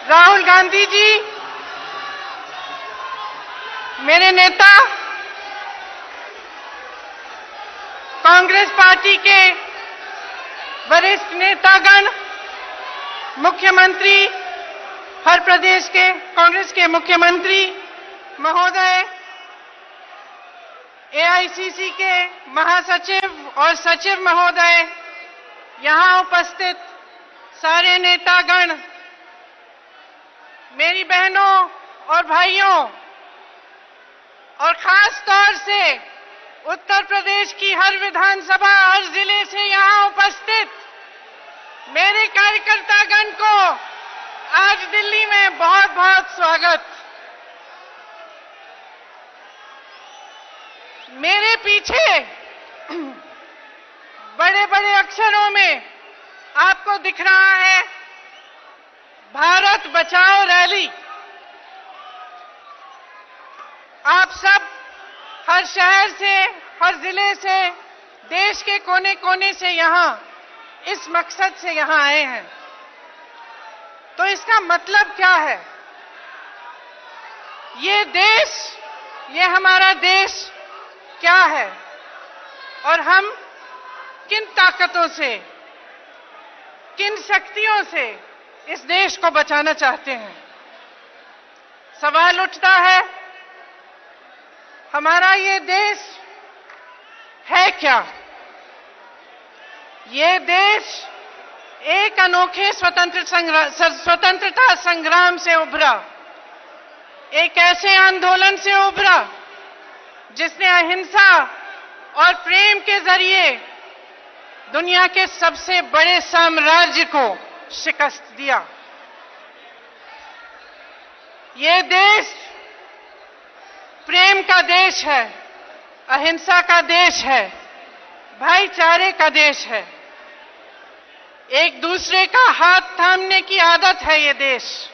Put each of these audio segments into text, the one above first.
राहुल गांधी जी मेरे नेता, कांग्रेस पार्टी के वरिष्ठ नेतागण, मुख्यमंत्री, हर प्रदेश के कांग्रेस के मुख्यमंत्री महोदय, एआईसीसी के महासचिव और सचिव महोदय, यहां उपस्थित सारे नेतागण, मेरी बहनों और भाइयों, और खास तौर से उत्तर प्रदेश की हर विधानसभा और जिले से यहां उपस्थित मेरे कार्यकर्तागण को आज दिल्ली में बहुत बहुत स्वागत। मेरे पीछे बड़े बड़े अक्षरों में आपको दिख रहा है भारत बचाओ रैली। आप सब हर शहर से, हर जिले से, देश के कोने कोने से यहां इस मकसद से यहां आए हैं। तो इसका मतलब क्या है? ये देश, ये हमारा देश क्या है और हम किन ताकतों से, किन शक्तियों से इस देश को बचाना चाहते हैं? सवाल उठता है, हमारा ये देश है क्या? ये देश एक अनोखे स्वतंत्रता संग्राम से उभरा, एक ऐसे आंदोलन से उभरा जिसने अहिंसा और प्रेम के जरिए दुनिया के सबसे बड़े साम्राज्य को शिकस्त दिया। ये देश प्रेम का देश है, अहिंसा का देश है, भाईचारे का देश है, एक दूसरे का हाथ थामने की आदत है ये देश,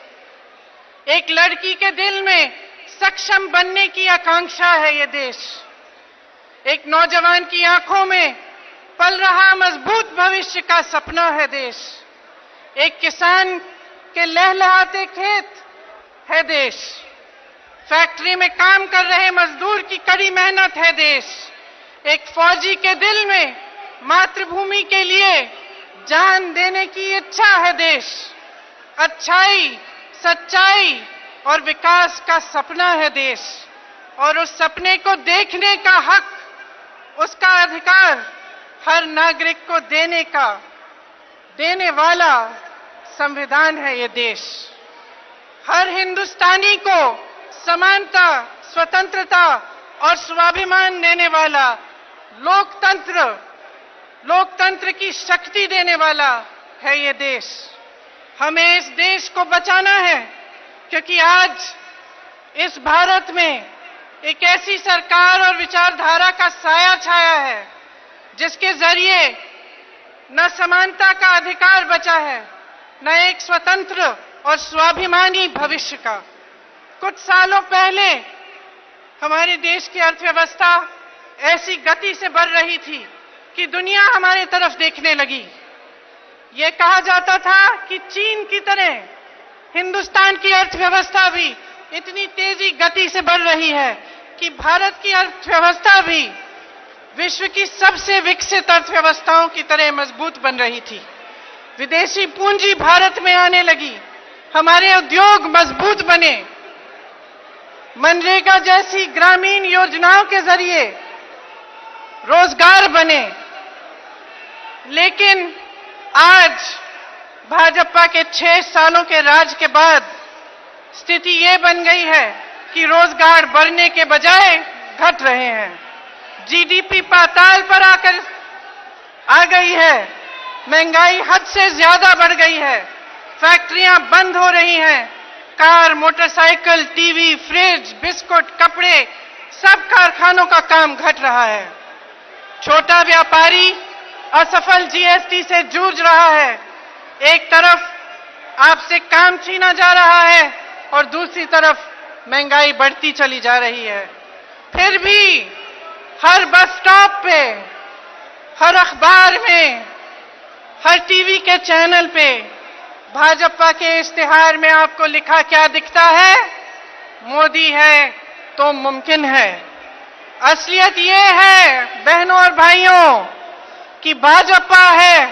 एक लड़की के दिल में सक्षम बनने की आकांक्षा है ये देश, एक नौजवान की आंखों में पल रहा मजबूत भविष्य का सपना है देश, एक किसान के लहलहाते खेत है देश, फैक्ट्री में काम कर रहे मजदूर की कड़ी मेहनत है देश, एक फौजी के दिल में मातृभूमि के लिए जान देने की इच्छा है देश, अच्छाई, सच्चाई और विकास का सपना है देश, और उस सपने को देखने का हक, उसका अधिकार हर नागरिक को देने वाला संविधान है ये देश। हर हिंदुस्तानी को समानता, स्वतंत्रता और स्वाभिमान देने वाला लोकतंत्र की शक्ति देने वाला है ये देश। हमें इस देश को बचाना है क्योंकि आज इस भारत में एक ऐसी सरकार और विचारधारा का साया छाया है जिसके जरिए न समानता का अधिकार बचा है, न एक स्वतंत्र और स्वाभिमानी भविष्य का। कुछ सालों पहले हमारे देश की अर्थव्यवस्था ऐसी गति से बढ़ रही थी कि दुनिया हमारे तरफ देखने लगी। ये कहा जाता था कि चीन की तरह हिंदुस्तान की अर्थव्यवस्था भी इतनी तेजी गति से बढ़ रही है कि भारत की अर्थव्यवस्था भी विश्व की सबसे विकसित अर्थव्यवस्थाओं की तरह मजबूत बन रही थी। विदेशी पूंजी भारत में आने लगी, हमारे उद्योग मजबूत बने, मनरेगा जैसी ग्रामीण योजनाओं के जरिए रोजगार बने। लेकिन आज भाजपा के 6 सालों के राज के बाद स्थिति ये बन गई है कि रोजगार बढ़ने के बजाय घट रहे हैं, जीडीपी पाताल पर आ गई है, महंगाई हद से ज्यादा बढ़ गई है, फैक्ट्रियां बंद हो रही हैं, car, motorcycle, TV, fridge, biscuit, कपड़े, सब कारखानों का काम घट रहा है। छोटा व्यापारी असफल जीएसटी से जूझ रहा है। एक तरफ आपसे काम छीना जा रहा है और दूसरी तरफ महंगाई बढ़ती चली जा रही है। फिर भी हर बस स्टॉप पे, हर अखबार में, हर टीवी के चैनल पे भाजपा के इश्तिहार में आपको लिखा क्या दिखता है? मोदी है तो मुमकिन है। असलियत ये है बहनों और भाइयों कि भाजपा है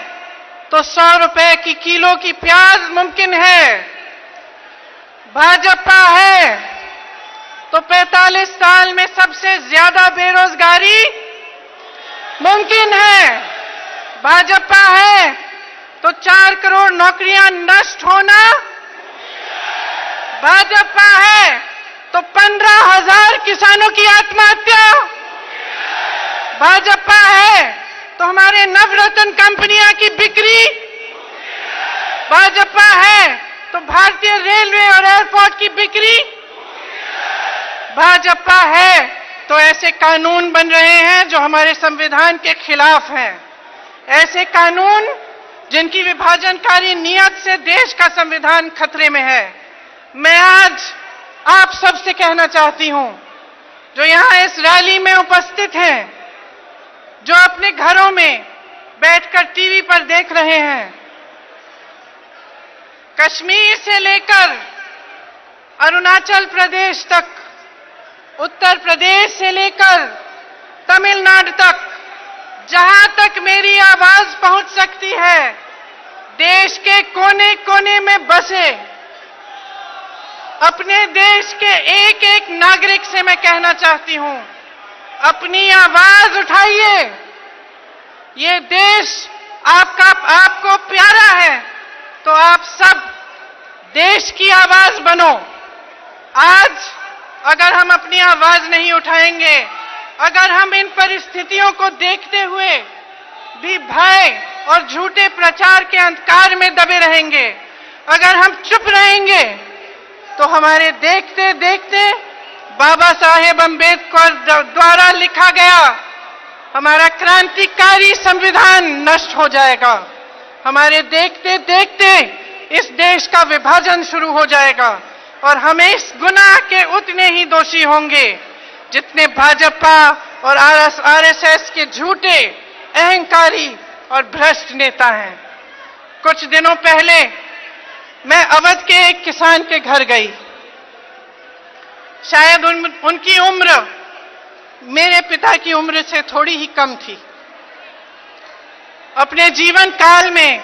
तो 100 रुपए की किलो की प्याज मुमकिन है। भाजपा है तो 45 साल में सबसे ज्यादा बेरोजगारी मुमकिन है। भाजपा है तो 4 करोड़ नौकरियां नष्ट होना। भाजपा है तो 15,000 किसानों की आत्महत्या। भाजपा है तो हमारे नवरत्न कंपनियां की बिक्री। भाजपा है तो भारतीय रेलवे और एयरपोर्ट की बिक्री। भाजपा है तो ऐसे कानून बन रहे हैं जो हमारे संविधान के खिलाफ हैं। ऐसे कानून जिनकी विभाजनकारी नीयत से देश का संविधान खतरे में है। मैं आज आप सबसे कहना चाहती हूं, जो यहां इस रैली में उपस्थित हैं, जो अपने घरों में बैठकर टीवी पर देख रहे हैं, कश्मीर से लेकर अरुणाचल प्रदेश तक, उत्तर प्रदेश से लेकर तमिलनाडु तक, जहां तक मेरी आवाज पहुंच सकती है, देश के कोने कोने में बसे अपने देश के एक एक नागरिक से मैं कहना चाहती हूं, अपनी आवाज उठाइए। ये देश आपको प्यारा है तो आप सब देश की आवाज बनो। आज अगर हम अपनी आवाज नहीं उठाएंगे, अगर हम इन परिस्थितियों को देखते हुए भी भय और झूठे प्रचार के अंधकार में दबे रहेंगे, अगर हम चुप रहेंगे, तो हमारे देखते देखते बाबा साहेब अम्बेडकर द्वारा लिखा गया हमारा क्रांतिकारी संविधान नष्ट हो जाएगा। हमारे देखते देखते इस देश का विभाजन शुरू हो जाएगा और हम इस गुनाह के उतने ही दोषी होंगे जितने भाजपा और आरएसएस के झूठे, अहंकारी और भ्रष्ट नेता हैं। कुछ दिनों पहले मैं अवध के एक किसान के घर गई। शायद उनकी उम्र मेरे पिता की उम्र से थोड़ी ही कम थी। अपने जीवन काल में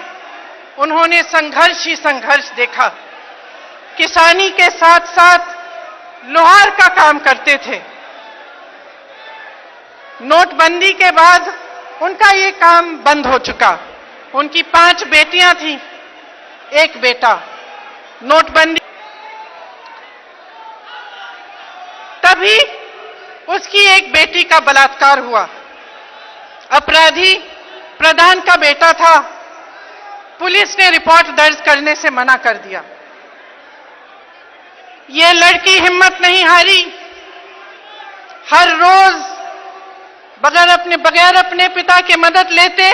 उन्होंने संघर्ष ही संघर्ष देखा। किसानी के साथ साथ लोहार का काम करते थे। नोटबंदी के बाद उनका ये काम बंद हो चुका। उनकी 5 बेटियां थीं, 1 बेटा। नोटबंदी तभी उसकी एक बेटी का बलात्कार हुआ। अपराधी प्रधान का बेटा था। पुलिस ने रिपोर्ट दर्ज करने से मना कर दिया। ये लड़की हिम्मत नहीं हारी। हर रोज बगैर अपने पिता की मदद लेते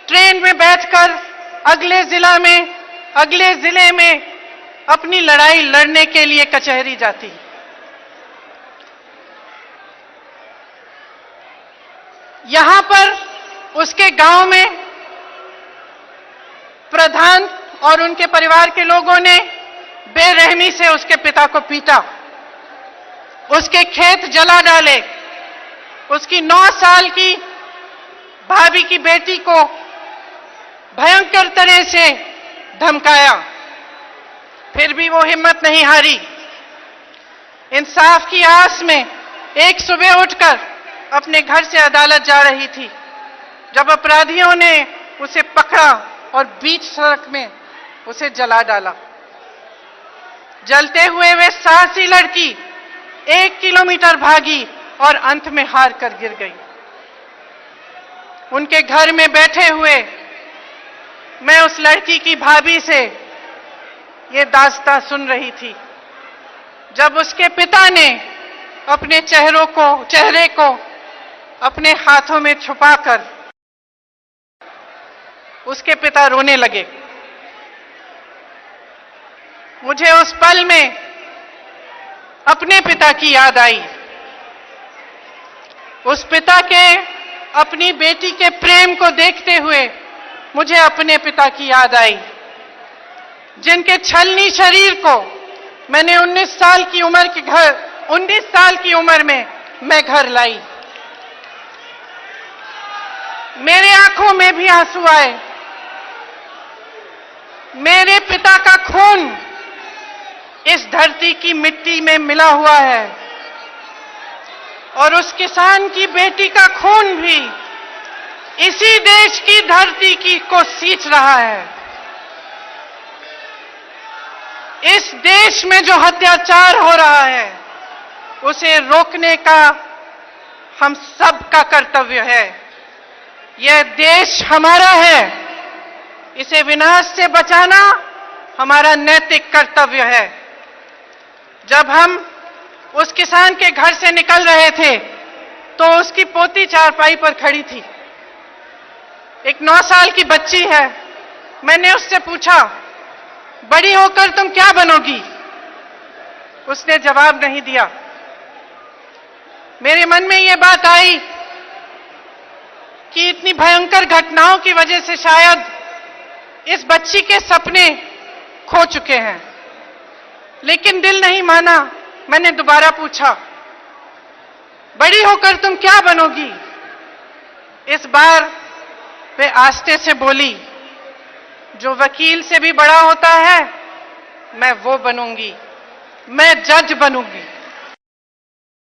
ट्रेन में बैठकर अगले जिले में अपनी लड़ाई लड़ने के लिए कचहरी जाती। यहां पर उसके गांव में प्रधान और उनके परिवार के लोगों ने बेरहमी से उसके पिता को पीटा, उसके खेत जला डाले, उसकी 9 साल की भाभी की बेटी को भयंकर तरह से धमकाया। फिर भी वो हिम्मत नहीं हारी। इंसाफ की आस में एक सुबह उठकर अपने घर से अदालत जा रही थी, जब अपराधियों ने उसे पकड़ा और बीच सड़क में उसे जला डाला। जलते हुए वे साहसी लड़की 1 किलोमीटर भागी और अंत में हार कर गिर गई। उनके घर में बैठे हुए मैं उस लड़की की भाभी से ये दास्तां सुन रही थी, जब उसके पिता ने अपने चेहरे को अपने हाथों में छुपाकर उसके पिता रोने लगे। मुझे उस पल में अपने पिता की याद आई। उस पिता के अपनी बेटी के प्रेम को देखते हुए मुझे अपने पिता की याद आई। जिनके छलनी शरीर को मैंने 19 साल की उम्र में मैं घर लाई। मेरे आंखों में भी आंसू आए। मेरे पिता का खून इस धरती की मिट्टी में मिला हुआ है और उस किसान की बेटी का खून भी इसी देश की धरती को सींच रहा है। इस देश में जो अत्याचार हो रहा है उसे रोकने का हम सब का कर्तव्य है। यह देश हमारा है, इसे विनाश से बचाना हमारा नैतिक कर्तव्य है। जब हम उस किसान के घर से निकल रहे थे तो उसकी पोती चारपाई पर खड़ी थी, एक 9 साल की बच्ची है। मैंने उससे पूछा, बड़ी होकर तुम क्या बनोगी? उसने जवाब नहीं दिया। मेरे मन में यह बात आई कि इतनी भयंकर घटनाओं की वजह से शायद इस बच्ची के सपने खो चुके हैं, लेकिन दिल नहीं माना। मैंने दोबारा पूछा, बड़ी होकर तुम क्या बनोगी? इस बार वे आस्ते से बोली, जो वकील से भी बड़ा होता है मैं वो बनूंगी, मैं जज बनूंगी।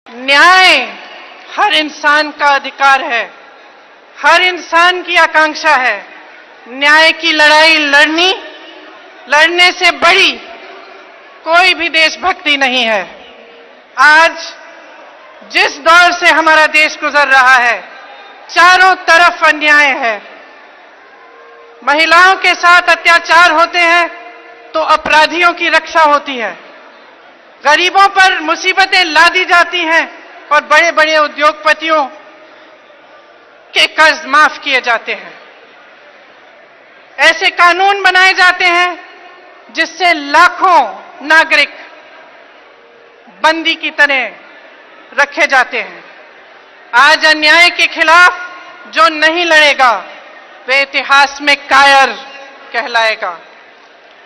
न्याय हर इंसान का अधिकार है, हर इंसान की आकांक्षा है। न्याय की लड़ाई लड़ने से बड़ी कोई भी देशभक्ति नहीं है। आज जिस दौर से हमारा देश गुजर रहा है, चारों तरफ अन्याय है। महिलाओं के साथ अत्याचार होते हैं तो अपराधियों की रक्षा होती है, गरीबों पर मुसीबतें लादी जाती हैं और बड़े बड़े उद्योगपतियों के कर्ज माफ किए जाते हैं। ऐसे कानून बनाए जाते हैं जिससे लाखों नागरिक बंदी की तरह रखे जाते हैं। आज अन्याय के खिलाफ जो नहीं लड़ेगा वे इतिहास में कायर कहलाएगा।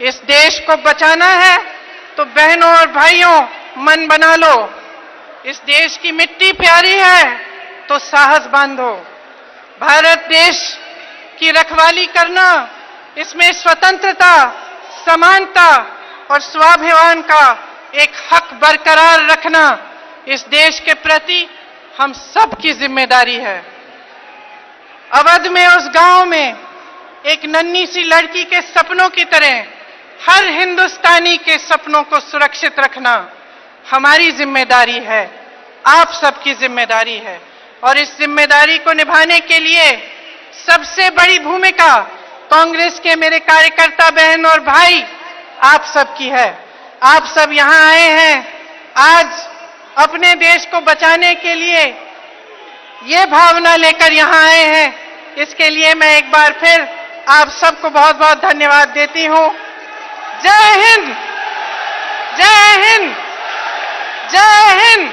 इस देश को बचाना है तो बहनों और भाइयों मन बना लो। इस देश की मिट्टी प्यारी है तो साहस बांधो। भारत देश की रखवाली करना, इसमें स्वतंत्रता, समानता और स्वाभिमान का एक हक बरकरार रखना इस देश के प्रति हम सब की जिम्मेदारी है। अवध में उस गांव में एक नन्ही सी लड़की के सपनों की तरह हर हिंदुस्तानी के सपनों को सुरक्षित रखना हमारी जिम्मेदारी है, आप सबकी जिम्मेदारी है। और इस जिम्मेदारी को निभाने के लिए सबसे बड़ी भूमिका कांग्रेस के मेरे कार्यकर्ता बहन और भाई आप सबकी है। आप सब यहां आए हैं आज अपने देश को बचाने के लिए, ये भावना लेकर यहां आए हैं। इसके लिए मैं एक बार फिर आप सबको बहुत बहुत धन्यवाद देती हूं। जय हिंद, जय हिंद, जय हिंद।